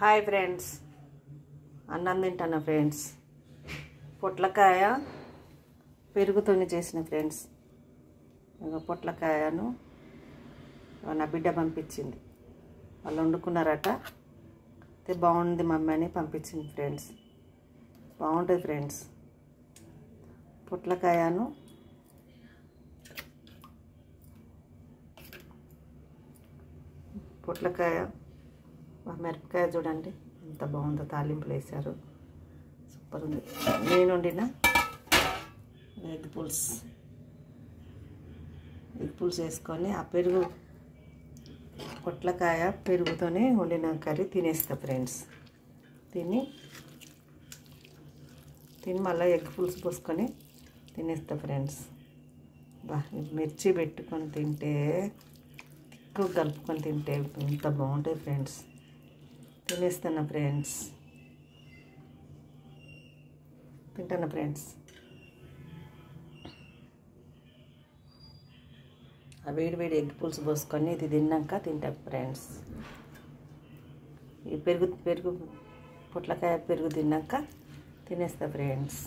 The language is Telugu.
హాయ్ ఫ్రెండ్స్, అన్నం తింటాను ఫ్రెండ్స్. పొట్లకాయ పెరుగుతోని చేసిన ఫ్రెండ్స్. పొట్లకాయను నా బిడ్డ పంపించింది. వాళ్ళు వండుకున్నారట, అయితే బాగుంది మమ్మీ అని పంపించింది ఫ్రెండ్స్. బాగుంటుంది ఫ్రెండ్స్. పొట్లకాయను మిరపకాయ చూడండి ఎంత బాగుందో, తాలింపులు వేశారు, సూపర్ ఉంది. నేను వండిన ఎగ్ పులుసు వేసుకొని ఆ పొట్లకాయ పెరుగుతోనే వండిన కర్రీ తినేస్తా ఫ్రెండ్స్. తిని మళ్ళీ ఎగ్ పులుసు పోసుకొని తినేస్తా ఫ్రెండ్స్. మిర్చి పెట్టుకొని తింటే, తిక్కు కలుపుకొని తింటే ఎంత బాగుంటుంది ఫ్రెండ్స్. తినేస్తాను ఫ్రెండ్స్, తింటాను ఫ్రెండ్స్. ఆ వేడి ఎగ్ పులుసు పోసుకొని ఇది తిన్నాక తింటా ఫ్రెండ్స్. ఈ పొట్లకాయ పెరుగు తిన్నాక తినేస్తా ఫ్రెండ్స్.